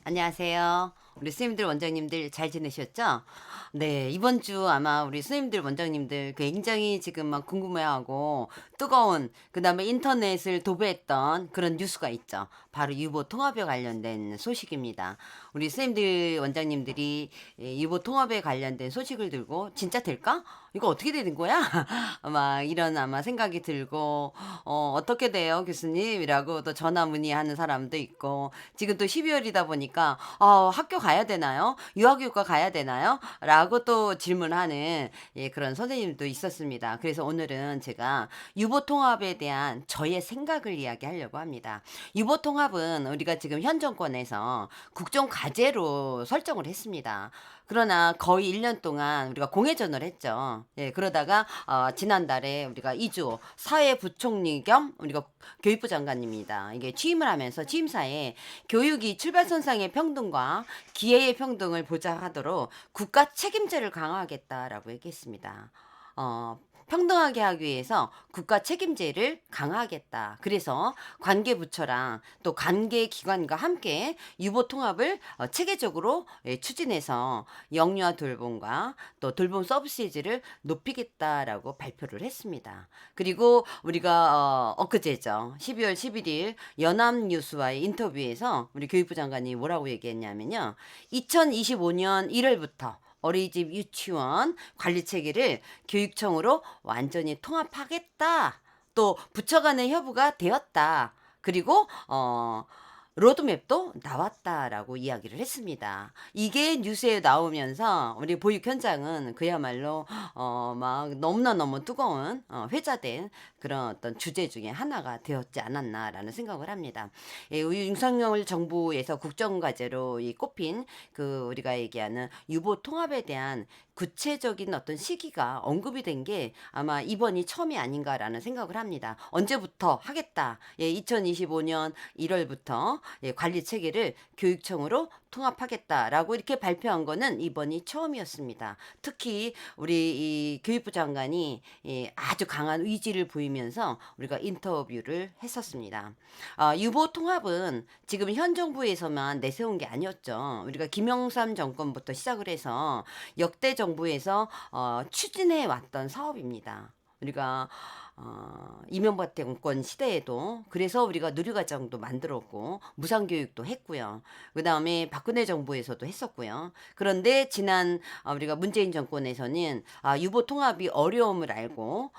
안녕하세요. 우리 선생님들, 원장님들 잘 지내셨죠? 네, 이번 주 아마 우리 선생님들, 원장님들 굉장히 지금 막 궁금해하고 뜨거운, 그다음에 인터넷을 도배했던 그런 뉴스가 있죠. 바로 유보 통합에 관련된 소식입니다. 우리 선생님들, 원장님들이 유보 통합에 관련된 소식을 들고 진짜 될까? 이거 어떻게 되는 거야? 막 이런 아마 생각이 들고 어떻게 돼요, 교수님?이라고 또 전화 문의하는 사람도 있고 지금 또 12월이다 보니까 학교 가야 되나요? 유아교육과 가야 되나요? 라고 또 질문하는 그런 선생님도 있었습니다. 그래서 오늘은 제가 유보통합에 대한 저의 생각을 이야기하려고 합니다. 유보통합은 우리가 지금 현 정권에서 국정과제로 설정을 했습니다. 그러나 거의 1년 동안 우리가 공회전을 했죠. 예, 그러다가 지난달에 우리가 이주호 사회부총리 겸 우리가 교육부 장관입니다. 이게 취임을 하면서 취임사에 교육이 출발선상의 평등과 기회의 평등을 보장하도록 국가 책임제를 강화하겠다라고 얘기했습니다. 어, 평등하게 하기 위해서 국가 책임제를 강화하겠다. 그래서 관계부처랑 또 관계기관과 함께 유보 통합을 체계적으로 추진해서 영유아 돌봄과 또 돌봄 서비스를 높이겠다라고 발표를 했습니다. 그리고 우리가 엊그제죠. 12월 11일 연합뉴스와의 인터뷰에서 우리 교육부 장관이 뭐라고 얘기했냐면요. 2025년 1월부터 어린이집 유치원 관리 체계를 교육청으로 완전히 통합하겠다. 또 부처 간의 협의가 되었다. 그리고 로드맵도 나왔다라고 이야기를 했습니다. 이게 뉴스에 나오면서 우리 보육 현장은 그야말로 막 너무나 너무 뜨거운 회자된 그런 어떤 주제 중에 하나가 되었지 않았나라는 생각을 합니다. 우리 윤석열 정부에서 국정과제로 꼽힌 그 우리가 얘기하는 유보 통합에 대한 구체적인 어떤 시기가 언급이 된 게 아마 이번이 처음이 아닌가라는 생각을 합니다. 언제부터 하겠다. 2025년 1월부터 관리 체계를 교육청으로 통합하겠다라고 이렇게 발표한 거는 이번이 처음이었습니다. 특히 우리 이 교육부 장관이 아주 강한 의지를 보이면서 우리가 인터뷰를 했었습니다. 유보 통합은 지금 현 정부에서만 내세운 게 아니었죠. 우리가 김영삼 정권부터 시작을 해서 역대 정부에서 추진해 왔던 사업입니다. 우리가 이명박 정권 시대에도 그래서 우리가 누리과정도 만들었고 무상교육도 했고요. 그 다음에 박근혜 정부에서도 했었고요. 그런데 지난 우리가 문재인 정권에서는 유보 통합이 어려움을 알고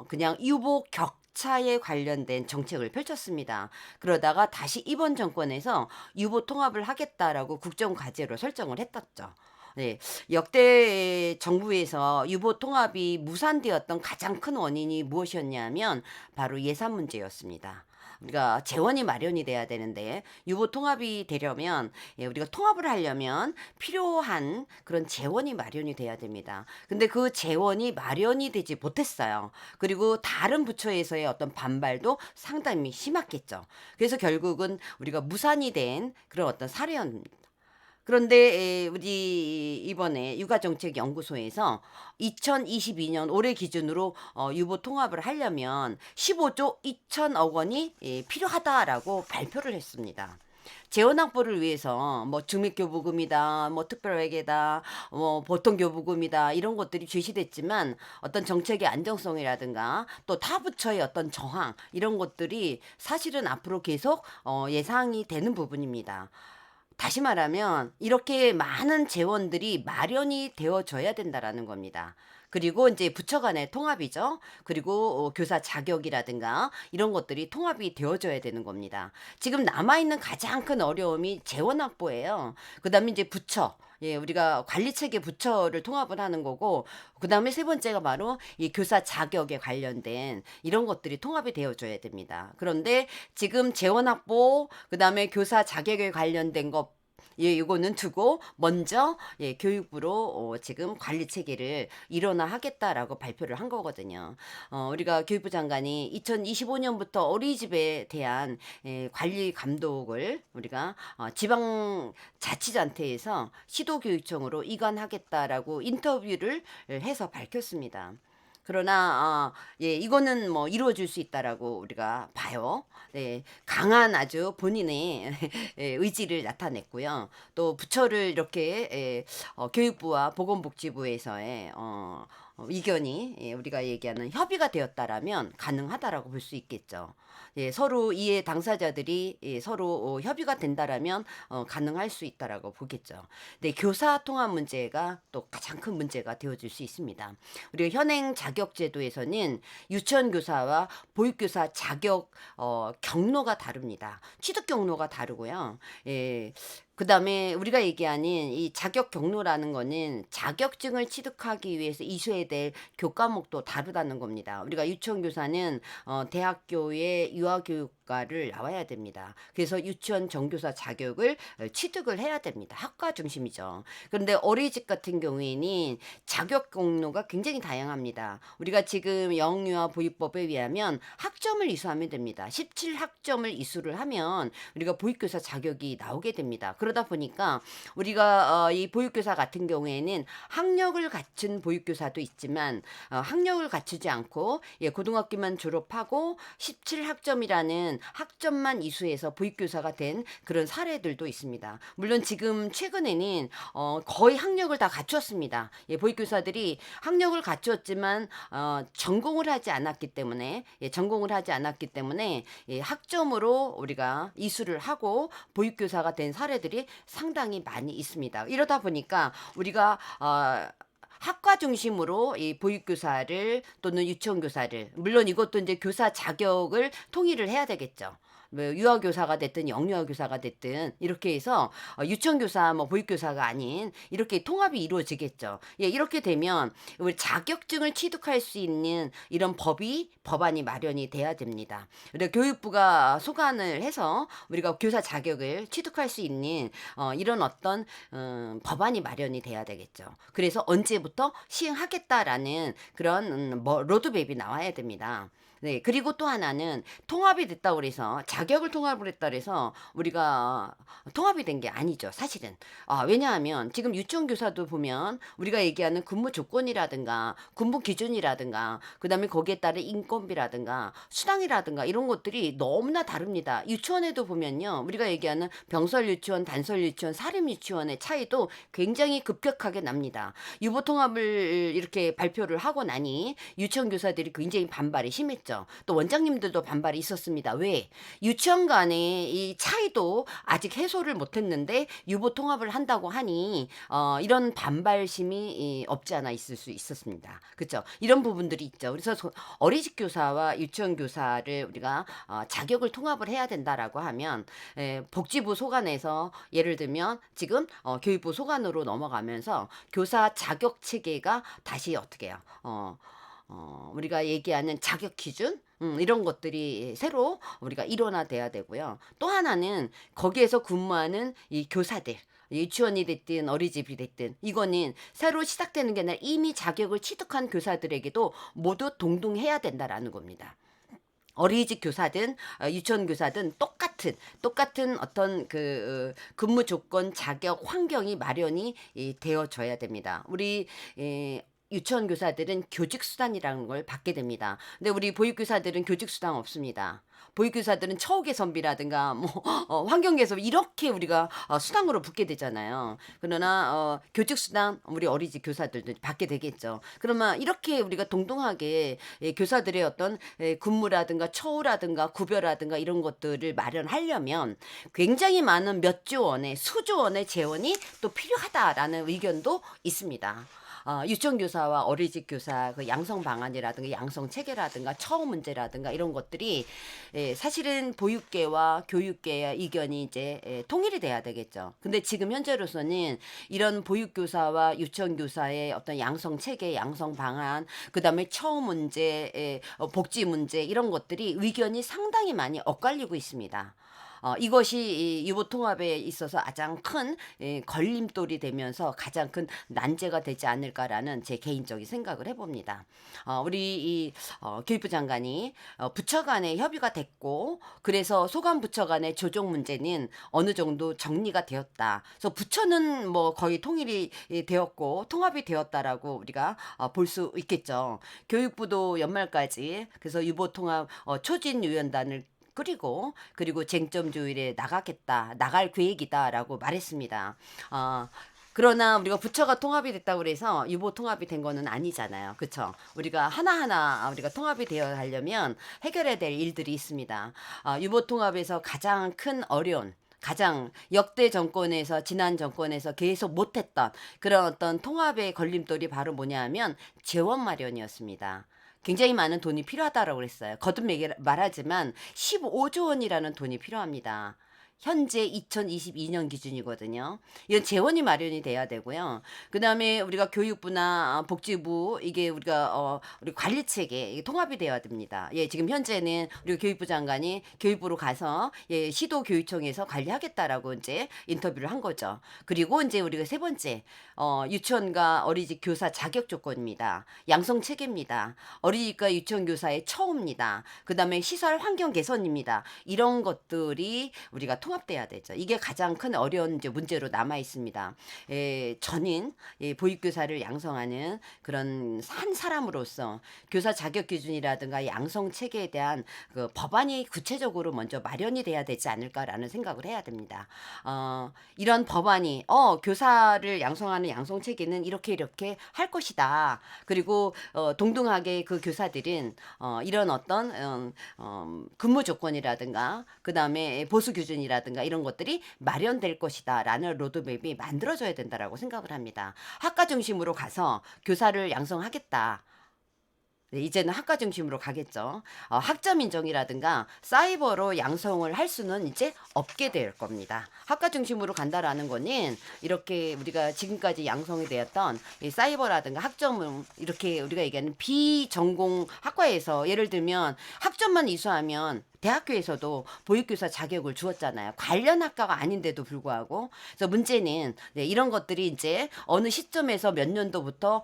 그냥 유보 격차에 관련된 정책을 펼쳤습니다. 그러다가 다시 이번 정권에서 유보 통합을 하겠다라고 국정과제로 설정을 했었죠. 네, 역대 정부에서 유보 통합이 무산되었던 가장 큰 원인이 무엇이었냐면 바로 예산 문제였습니다. 우리가 재원이 마련이 돼야 되는데 유보 통합이 되려면 우리가 통합을 하려면 필요한 그런 재원이 마련이 돼야 됩니다. 근데 그 재원이 마련이 되지 못했어요. 그리고 다른 부처에서의 어떤 반발도 상당히 심했겠죠. 그래서 결국은 우리가 무산이 된 그런 어떤 사례였습니다. 그런데 우리 이번에 육아정책연구소에서 2022년 올해 기준으로 유보 통합을 하려면 15조 2천억 원이 필요하다라고 발표를 했습니다. 재원 확보를 위해서 뭐 중립교부금이다, 뭐 특별회계다, 뭐 보통교부금이다 이런 것들이 제시됐지만 어떤 정책의 안정성이라든가 또 타 부처의 어떤 저항 이런 것들이 사실은 앞으로 계속 예상이 되는 부분입니다. 다시 말하면 이렇게 많은 재원들이 마련이 되어져야 된다라는 겁니다. 그리고 이제 부처 간의 통합이죠. 그리고 교사 자격이라든가 이런 것들이 통합이 되어져야 되는 겁니다. 지금 남아있는 가장 큰 어려움이 재원 확보예요. 그 다음에 이제 부처. 예, 우리가 관리 체계 부처를 통합을 하는 거고, 그 다음에 세 번째가 바로 이 교사 자격에 관련된 이런 것들이 통합이 되어줘야 됩니다. 그런데 지금 재원 확보, 그 다음에 교사 자격에 관련된 것 이거는 두고 먼저 교육부로 지금 관리 체계를 일원화하겠다라고 발표를 한 거거든요. 우리가 교육부 장관이 2025년부터 어린이집에 대한 관리 감독을 우리가 지방자치단체에서 시도교육청으로 이관하겠다라고 인터뷰를 해서 밝혔습니다. 그러나 예, 이거는 뭐 이루어질 수 있다라고 우리가 봐요. 네, 강한 아주 본인의 예, 의지를 나타냈고요. 또 부처를 이렇게 교육부와 보건복지부에서의 의견이 우리가 얘기하는 협의가 되었다라면 가능하다라고 볼 수 있겠죠. 예, 서로 이해 당사자들이 서로 협의가 된다라면 가능할 수 있다라고 보겠죠. 네, 교사 통합 문제가 또 가장 큰 문제가 되어질 수 있습니다. 우리가 현행 자격제도에서는 유치원 교사와 보육교사 자격 경로가 다릅니다. 취득 경로가 다르고요. 예, 그다음에 우리가 얘기하는 이 자격 경로라는 거는 자격증을 취득하기 위해서 이수해야 될 교과목도 다르다는 겁니다. 우리가 유치원 교사는 대학교의 유아교육과를 나와야 됩니다. 그래서 유치원 정교사 자격을 취득을 해야 됩니다. 학과 중심이죠. 그런데 어린이집 같은 경우에는 자격 경로가 굉장히 다양합니다. 우리가 지금 영유아 보육법에 의하면 학점을 이수하면 됩니다. 17학점을 이수를 하면 우리가 보육교사 자격이 나오게 됩니다. 그러다 보니까 우리가 이 보육교사 같은 경우에는 학력을 갖춘 보육교사도 있지만 학력을 갖추지 않고 예, 고등학교만 졸업하고 17학점이라는 학점만 이수해서 보육교사가 된 그런 사례들도 있습니다. 물론 지금 최근에는 거의 학력을 다 갖추었습니다. 예, 보육교사들이 학력을 갖추었지만 전공을 하지 않았기 때문에 예, 학점으로 우리가 이수를 하고 보육교사가 된 사례들이 상당히 많이 있습니다. 이러다 보니까 우리가 학과 중심으로 이 보육교사를 또는 유치원교사를 물론 이것도 이제 교사 자격을 통일을 해야 되겠죠. 뭐 유아교사가 됐든 영유아교사가 됐든 이렇게 해서 유치원교사 뭐 보육교사가 아닌 이렇게 통합이 이루어지겠죠. 예, 이렇게 되면 우리 자격증을 취득할 수 있는 이런 법안이 마련이 돼야 됩니다. 우리가 교육부가 소관을 해서 우리가 교사 자격을 취득할 수 있는 이런 어떤 법안이 마련이 돼야 되겠죠. 그래서 언제부터 시행하겠다라는 그런 로드맵이 나와야 됩니다. 네, 그리고 또 하나는 통합이 됐다고 그래서 자격을 통합을 했다 그래서 우리가 통합이 된 게 아니죠, 사실은. 왜냐하면 지금 유치원 교사도 보면 우리가 얘기하는 근무 조건이라든가 근무 기준이라든가 그다음에 거기에 따른 인건비라든가 수당이라든가 이런 것들이 너무나 다릅니다. 유치원에도 보면요. 우리가 얘기하는 병설 유치원, 단설 유치원, 사립 유치원의 차이도 굉장히 급격하게 납니다. 유보 통합을 이렇게 발표를 하고 나니 유치원 교사들이 굉장히 반발이 심했죠. 또 원장님들도 반발이 있었습니다. 왜? 유치원 간의 이 차이도 아직 해소를 못했는데 유보 통합을 한다고 하니 이런 반발심이 없지 않아 있을 수 있었습니다. 그렇죠? 이런 부분들이 있죠. 그래서 어린이집 교사와 유치원 교사를 우리가 자격을 통합을 해야 된다라고 하면 복지부 소관에서 예를 들면 지금 교육부 소관으로 넘어가면서 교사 자격 체계가 다시 어떻게 해요? 우리가 얘기하는 자격 기준 이런 것들이 새로 우리가 일원화돼야 되고요. 또 하나는 거기에서 근무하는 이 교사들 유치원이 됐든 어린이집이 됐든 이거는 새로 시작되는 게 아니라 이미 자격을 취득한 교사들에게도 모두 동등해야 된다라는 겁니다. 어린이집 교사든 유치원 교사든 똑같은 어떤 그 근무 조건, 자격, 환경이 마련이 되어져야 됩니다. 우리 유치원 교사들은 교직수당이라는 걸 받게 됩니다. 근데 우리 보육교사들은 교직수당 없습니다. 보육교사들은 처우개선비라든가 뭐 환경개선 이렇게 우리가 수당으로 붙게 되잖아요. 그러나 교직수당 우리 어린이집 교사들도 받게 되겠죠. 그러면 이렇게 우리가 동등하게 교사들의 어떤 근무라든가 처우라든가 구별라든가 이런 것들을 마련하려면 굉장히 많은 몇 조 원의 수조 원의 재원이 또 필요하다라는 의견도 있습니다. 유치원 교사와 어린이집 교사 그 양성 방안이라든가 양성 체계라든가 처우 문제라든가 이런 것들이 사실은 보육계와 교육계의 의견이 이제 통일이 돼야 되겠죠. 근데 지금 현재로서는 이런 보육교사와 유치원 교사의 어떤 양성 체계, 양성 방안, 그다음에 처우 문제, 복지 문제 이런 것들이 의견이 상당히 많이 엇갈리고 있습니다. 이것이 이 유보 통합에 있어서 가장 큰 걸림돌이 되면서 가장 큰 난제가 되지 않을까라는 제 개인적인 생각을 해봅니다. 우리 교육부 장관이 부처 간에 협의가 됐고 그래서 소관 부처 간의 조정 문제는 어느 정도 정리가 되었다. 그래서 부처는 뭐 거의 통일이 되었고 통합이 되었다라고 우리가 볼 수 있겠죠. 교육부도 연말까지 그래서 유보 통합 초진 유연단을 그리고 쟁점 조율에 나갈 계획이다라고 말했습니다. 그러나 우리가 부처가 통합이 됐다고 그래서 유보 통합이 된 거는 아니잖아요. 그렇죠? 우리가 하나하나 우리가 통합이 되어 가려면 해결해야 될 일들이 있습니다. 유보 통합에서 가장 큰 어려운 가장 역대 정권에서 지난 정권에서 계속 못했던 그런 어떤 통합의 걸림돌이 바로 뭐냐 하면 재원 마련이었습니다. 굉장히 많은 돈이 필요하다라고 그랬어요. 거듭 말하지만 15조 원이라는 돈이 필요합니다. 현재 2022년 기준이거든요. 이건 재원이 마련이 돼야 되고요. 그다음에 우리가 교육부나 복지부 이게 우리 관리 체계 이게 통합이 돼야 됩니다. 예, 지금 현재는 우리 교육부 장관이 교육부로 가서 시도 교육청에서 관리하겠다라고 이제 인터뷰를 한 거죠. 그리고 이제 우리가 세 번째 유치원과 어린이집 교사 자격 조건입니다. 양성 체계입니다. 어린이집과 유치원 교사의 처우입니다. 그다음에 시설 환경 개선입니다. 이런 것들이 우리가 통합돼야 되죠. 이게 가장 큰 어려운 이제 문제로 남아 있습니다. 전인 보육교사를 양성하는 그런 한 사람으로서 교사 자격 기준이라든가 양성 체계에 대한 그 법안이 구체적으로 먼저 마련이 돼야 되지 않을까라는 생각을 해야 됩니다. 이런 법안이 교사를 양성하는 양성 체계는 이렇게 할 것이다. 그리고 동등하게 그 교사들은 이런 어떤 근무 조건이라든가 그다음에 보수 규준이라든가 이런 것들이 마련될 것이다라는 로드맵이 만들어져야 된다라고 생각을 합니다. 학과 중심으로 가서 교사를 양성하겠다. 네, 이제는 학과 중심으로 가겠죠. 학점 인정이라든가 사이버로 양성을 할 수는 이제 없게 될 겁니다. 학과 중심으로 간다라는 거는 이렇게 우리가 지금까지 양성이 되었던 이 사이버라든가 학점을 이렇게 우리가 얘기하는 비전공 학과에서 예를 들면 학점만 이수하면 대학교에서도 보육교사 자격을 주었잖아요. 관련 학과가 아닌데도 불구하고. 그래서 문제는 이런 것들이 이제 어느 시점에서 몇 년도부터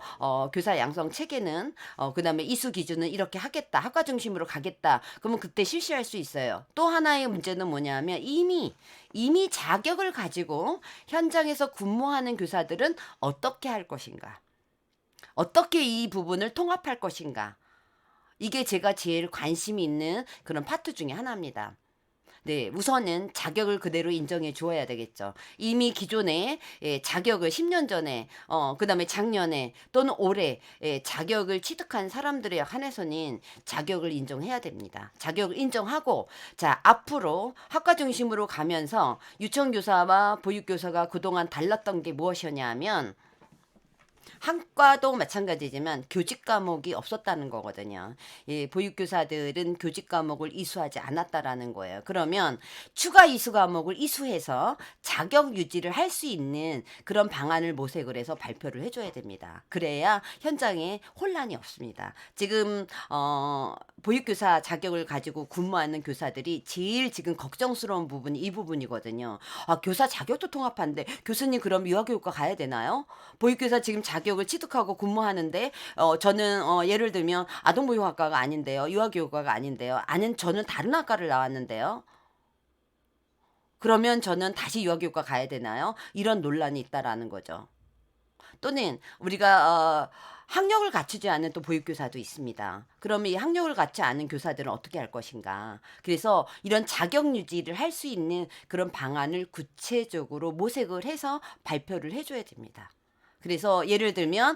교사 양성 체계는 그다음에 이수 기준은 이렇게 하겠다. 학과 중심으로 가겠다. 그러면 그때 실시할 수 있어요. 또 하나의 문제는 뭐냐면 이미 자격을 가지고 현장에서 근무하는 교사들은 어떻게 할 것인가? 어떻게 이 부분을 통합할 것인가? 이게 제가 제일 관심이 있는 그런 파트 중에 하나입니다. 네, 우선은 자격을 그대로 인정해 주어야 되겠죠. 이미 기존에 자격을 10년 전에, 그다음에 작년에 또는 올해 자격을 취득한 사람들에 한해서는 자격을 인정해야 됩니다. 자격을 인정하고, 자, 앞으로 학과 중심으로 가면서 유치원교사와 보육교사가 그동안 달랐던 게 무엇이었냐 하면, 학과도 마찬가지지만 교직 과목이 없었다는 거거든요. 보육교사들은 교직 과목을 이수하지 않았다라는 거예요. 그러면 추가 이수 과목을 이수해서 자격 유지를 할 수 있는 그런 방안을 모색을 해서 발표를 해줘야 됩니다. 그래야 현장에 혼란이 없습니다. 지금 보육교사 자격을 가지고 근무하는 교사들이 제일 지금 걱정스러운 부분이 이 부분이거든요. 교사 자격도 통합한데 교수님 그럼 유아교육과 가야 되나요? 보육교사 지금 자격을 취득하고 근무하는데 저는 예를 들면 아동보육학과가 아닌데요. 유아교육과가 아닌데요. 저는 다른 학과를 나왔는데요. 그러면 저는 다시 유아교육과 가야 되나요? 이런 논란이 있다라는 거죠. 또는 우리가 학력을 갖추지 않은 또 보육교사도 있습니다. 그러면 이 학력을 갖지 않은 교사들은 어떻게 할 것인가? 그래서 이런 자격 유지를 할 수 있는 그런 방안을 구체적으로 모색을 해서 발표를 해줘야 됩니다. 그래서 예를 들면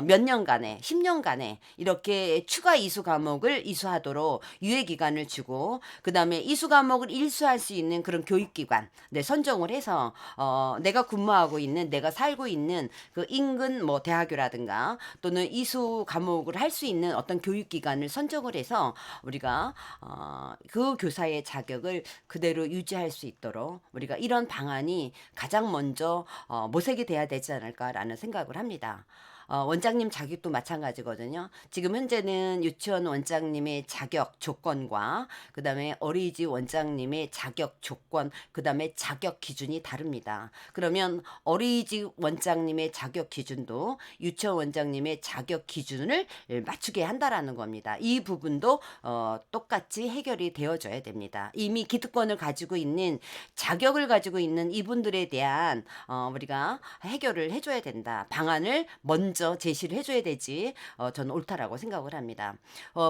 몇 년간에 10년간에 이렇게 추가 이수 과목을 이수하도록 유예 기간을 주고 그다음에 이수 과목을 일수할 수 있는 그런 교육기관 선정을 해서 내가 근무하고 있는 내가 살고 있는 그 인근 뭐 대학교라든가 또는 이수 과목을 할 수 있는 어떤 교육기관을 선정을 해서 우리가 그 교사의 자격을 그대로 유지할 수 있도록 우리가 이런 방안이 가장 먼저 모색이 돼야 되지 않을까라는 생각을 합니다. 원장님 자격도 마찬가지거든요. 지금 현재는 유치원 원장님의 자격 조건과 그다음에 어린이집 원장님의 자격 조건, 그다음에 자격 기준이 다릅니다. 그러면 어린이집 원장님의 자격 기준도 유치원 원장님의 자격 기준을 맞추게 한다라는 겁니다. 이 부분도 똑같이 해결이 되어져야 됩니다. 이미 기득권을 가지고 있는 자격을 가지고 있는 이분들에 대한 우리가 해결을 해줘야 된다. 방안을 먼저 제시를 해줘야 되지. 저는 옳다라고 생각을 합니다.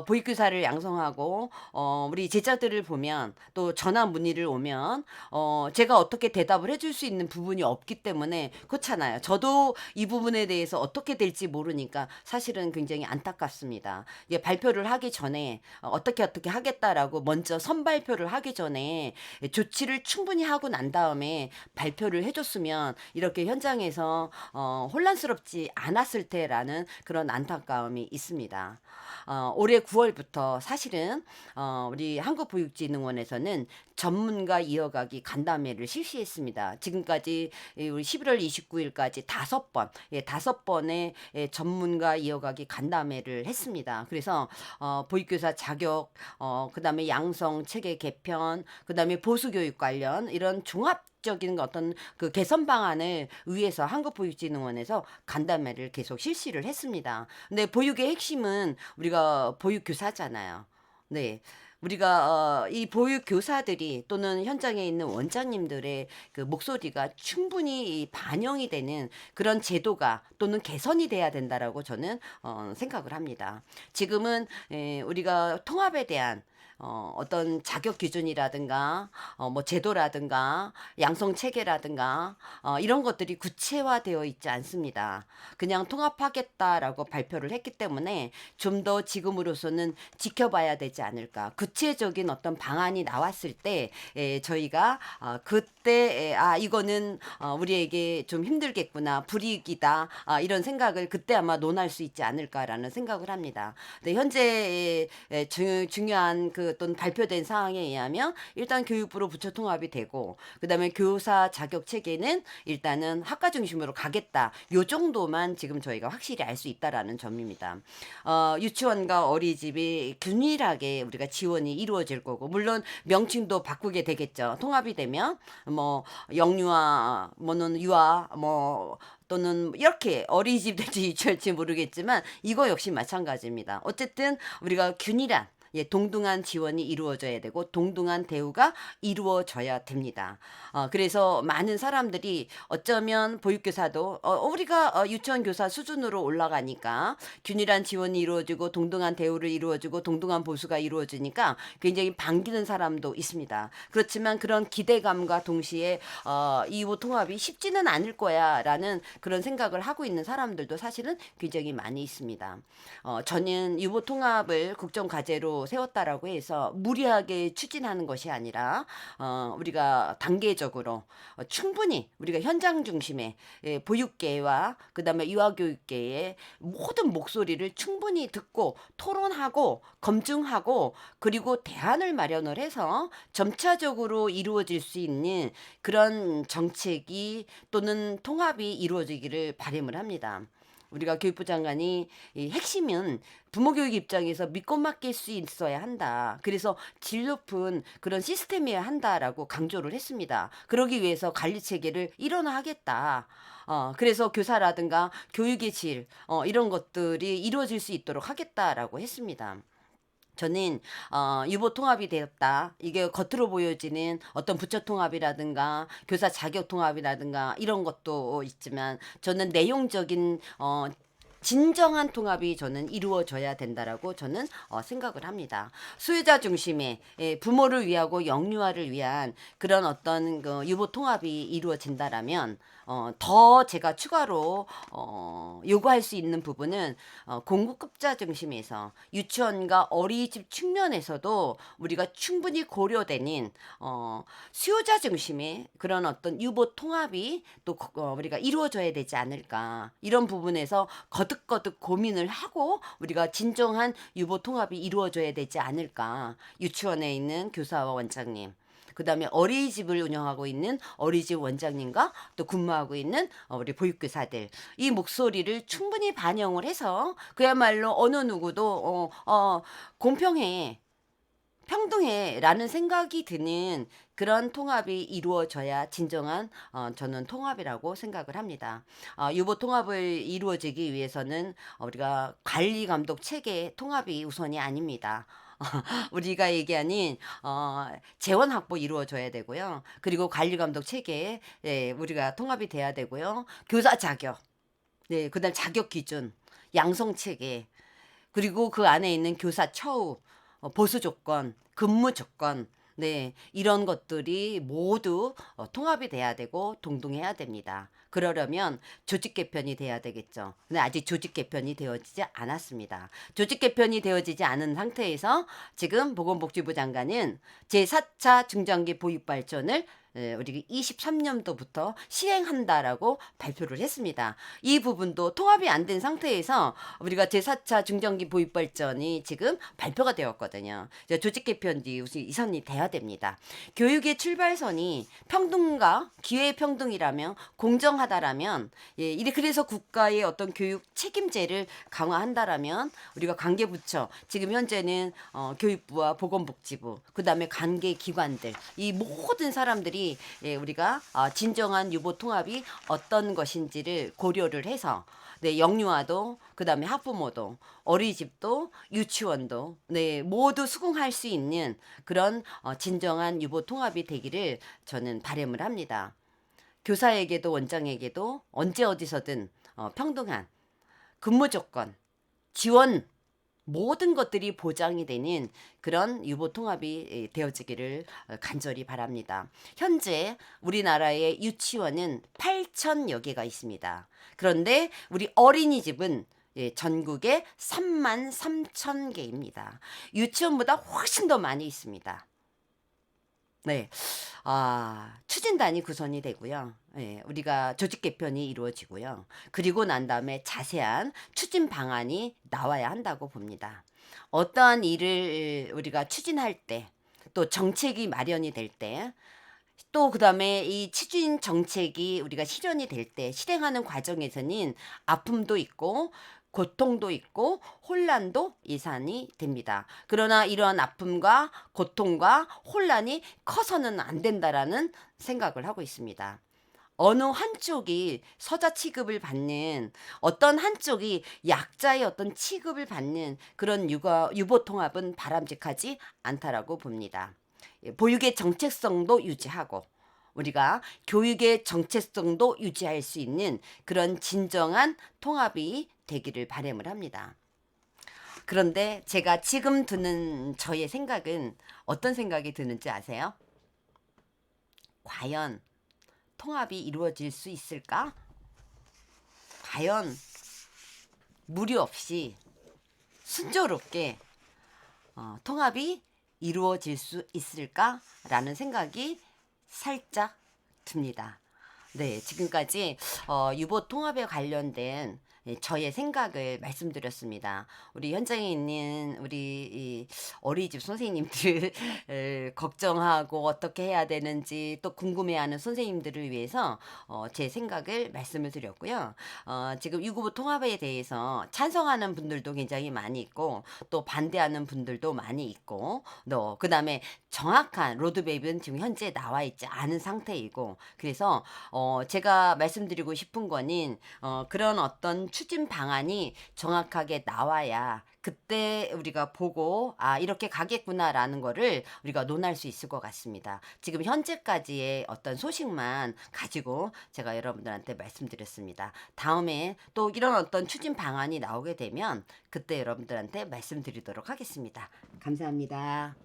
보육교사를 양성하고 우리 제자들을 보면 또 전화 문의를 오면 제가 어떻게 대답을 해줄 수 있는 부분이 없기 때문에 그렇잖아요. 저도 이 부분에 대해서 어떻게 될지 모르니까 사실은 굉장히 안타깝습니다. 이게 발표를 하기 전에 어떻게 하겠다라고 먼저 선발표를 하기 전에 조치를 충분히 하고 난 다음에 발표를 해줬으면 이렇게 현장에서 혼란스럽지 않았을 테라는 그런 안타까움이 있습니다. 올해 9월부터 사실은 우리 한국보육진흥원에서는 전문가 이어가기 간담회를 실시했습니다. 지금까지 우리 11월 29일까지 5번, 5번의 전문가 이어가기 간담회를 했습니다. 그래서 보육교사 자격, 그다음에 양성 체계 개편, 그다음에 보수교육 관련 이런 종합적인 어떤 그 개선 방안을 위해서 한국보육진흥원에서 간담회를 계속 실시를 했습니다. 근데 보육의 핵심은 우리가 보육교사잖아요. 네. 우리가 이 보육 교사들이 또는 현장에 있는 원장님들의 그 목소리가 충분히 반영이 되는 그런 제도가 또는 개선이 돼야 된다라고 저는 생각을 합니다. 지금은 우리가 통합에 대한 어떤 자격 기준이라든가 뭐 제도라든가 양성 체계라든가 이런 것들이 구체화되어 있지 않습니다. 그냥 통합하겠다라고 발표를 했기 때문에 좀 더 지금으로서는 지켜봐야 되지 않을까. 구체적인 어떤 방안이 나왔을 때 저희가 그때 이거는 우리에게 좀 힘들겠구나, 불이익이다, 이런 생각을 그때 아마 논할 수 있지 않을까라는 생각을 합니다. 근데 현재 중요한 그 어떤 발표된 사항에 의하면 일단 교육부로 부처 통합이 되고 그다음에 교사 자격 체계는 일단은 학과 중심으로 가겠다. 요 정도만 지금 저희가 확실히 알 수 있다라는 점입니다. 유치원과 어린이집이 균일하게 우리가 지원이 이루어질 거고 물론 명칭도 바꾸게 되겠죠. 통합이 되면 뭐 영유아 뭐는 유아 뭐 또는 이렇게 어린이집 될지 유치할지 모르겠지만 이거 역시 마찬가지입니다. 어쨌든 우리가 균일한 동등한 지원이 이루어져야 되고 동등한 대우가 이루어져야 됩니다. 그래서 많은 사람들이 어쩌면 보육교사도 우리가 유치원 교사 수준으로 올라가니까 균일한 지원이 이루어지고 동등한 대우를 이루어지고 동등한 보수가 이루어지니까 굉장히 반기는 사람도 있습니다. 그렇지만 그런 기대감과 동시에 이 통합이 쉽지는 않을 거야라는 그런 생각을 하고 있는 사람들도 사실은 굉장히 많이 있습니다. 저는 유보 통합을 국정과제로 세웠다라고 해서 무리하게 추진하는 것이 아니라 우리가 단계적으로 충분히 우리가 현장 중심의 보육계와 그다음에 유아교육계의 모든 목소리를 충분히 듣고 토론하고 검증하고 그리고 대안을 마련을 해서 점차적으로 이루어질 수 있는 그런 정책이 또는 통합이 이루어지기를 바람을 합니다. 우리가 교육부 장관이 이 핵심은 부모 교육 입장에서 믿고 맡길 수 있어야 한다. 그래서 질 높은 그런 시스템이어야 한다라고 강조를 했습니다. 그러기 위해서 관리 체계를 일원화하겠다. 그래서 교사라든가 교육의 질 이런 것들이 이루어질 수 있도록 하겠다라고 했습니다. 저는 유보 통합이 되었다. 이게 겉으로 보여지는 어떤 부처 통합이라든가 교사 자격 통합이라든가 이런 것도 있지만 저는 내용적인 진정한 통합이 저는 이루어져야 된다라고 저는 생각을 합니다. 수요자 중심의 부모를 위하고 영유아를 위한 그런 어떤 그 유보 통합이 이루어진다라면 더 제가 추가로 요구할 수 있는 부분은 공급급자 중심에서 유치원과 어린이집 측면에서도 우리가 충분히 고려되는 수요자 중심의 그런 어떤 유보 통합이 또 우리가 이루어져야 되지 않을까 이런 부분에서 거듭거듭 고민을 하고 우리가 진정한 유보 통합이 이루어져야 되지 않을까 유치원에 있는 교사와 원장님 그다음에 어린이집을 운영하고 있는 어린이집 원장님과 또 근무하고 있는 우리 보육교사들 이 목소리를 충분히 반영을 해서 그야말로 어느 누구도 공평해. 평등해라는 생각이 드는 그런 통합이 이루어져야 진정한 저는 통합이라고 생각을 합니다. 유보 통합을 이루어지기 위해서는 우리가 관리 감독 체계 통합이 우선이 아닙니다. 우리가 얘기하는 재원 확보 이루어져야 되고요. 그리고 관리 감독 체계에 우리가 통합이 돼야 되고요. 교사 자격, 네, 그다음 자격 기준, 양성 체계, 그리고 그 안에 있는 교사 처우, 보수 조건, 근무 조건, 네, 이런 것들이 모두 통합이 돼야 되고 동등해야 됩니다. 그러려면 조직 개편이 돼야 되겠죠. 근데 아직 조직 개편이 되어지지 않았습니다. 조직 개편이 되어지지 않은 상태에서 지금 보건복지부 장관은 제4차 중장기 보육 발전을 우리 23년도부터 시행한다라고 발표를 했습니다. 이 부분도 통합이 안 된 상태에서 우리가 제4차 중장기 보육 발전이 지금 발표가 되었거든요. 조직 개편이 이선이 돼야 됩니다. 교육의 출발선이 평등과 기회 평등이라면 공정하다라면 그래서 국가의 어떤 교육 책임제를 강화한다라면 우리가 관계부처 지금 현재는 교육부와 보건복지부 그다음에 관계기관들 이 모든 사람들이 우리가 진정한 유보 통합이 어떤 것인지를 고려를 해서 네, 영유아도 그다음에 학부모도 어린이집도 유치원도 네, 모두 수긍할 수 있는 그런 진정한 유보 통합이 되기를 저는 바람을 합니다. 교사에게도 원장에게도 언제 어디서든 평등한 근무 조건, 지원 모든 것들이 보장이 되는 그런 유보 통합이 되어지기를 간절히 바랍니다. 현재 우리나라의 유치원은 8천여 개가 있습니다. 그런데 우리 어린이집은 전국에 3만 3천 개입니다. 유치원보다 훨씬 더 많이 있습니다. 네. 추진단이 구성이 되고요. 우리가 조직 개편이 이루어지고요. 그리고 난 다음에 자세한 추진 방안이 나와야 한다고 봅니다. 어떠한 일을 우리가 추진할 때, 또 정책이 마련이 될 때, 또 그다음에 이 추진 정책이 우리가 실현이 될 때 실행하는 과정에서는 아픔도 있고 고통도 있고 혼란도 예상이 됩니다. 그러나 이러한 아픔과 고통과 혼란이 커서는 안 된다라는 생각을 하고 있습니다. 어느 한쪽이 서자 취급을 받는 어떤 한쪽이 약자의 어떤 취급을 받는 그런 유보 통합은 바람직하지 않다라고 봅니다. 보육의 정체성도 유지하고 우리가 교육의 정체성도 유지할 수 있는 그런 진정한 통합이 되기를 바람을 합니다. 그런데 제가 지금 드는 저의 생각은 어떤 생각이 드는지 아세요? 과연 통합이 이루어질 수 있을까? 과연 무리 없이 순조롭게 통합이 이루어질 수 있을까라는 생각이 살짝 듭니다. 네, 지금까지 유보 통합에 관련된 저의 생각을 말씀드렸습니다. 우리 현장에 있는 우리 어린이집 선생님들 걱정하고 어떻게 해야 되는지 또 궁금해하는 선생님들을 위해서 제 생각을 말씀을 드렸고요. 지금 유보 통합에 대해서 찬성하는 분들도 굉장히 많이 있고 또 반대하는 분들도 많이 있고 그 다음에 정확한 로드맵은 지금 현재 나와 있지 않은 상태이고 그래서 제가 말씀드리고 싶은 거는 그런 어떤 추진 방안이 정확하게 나와야 그때 우리가 보고 이렇게 가겠구나라는 거를 우리가 논할 수 있을 것 같습니다. 지금 현재까지의 어떤 소식만 가지고 제가 여러분들한테 말씀드렸습니다. 다음에 또 이런 어떤 추진 방안이 나오게 되면 그때 여러분들한테 말씀드리도록 하겠습니다. 감사합니다.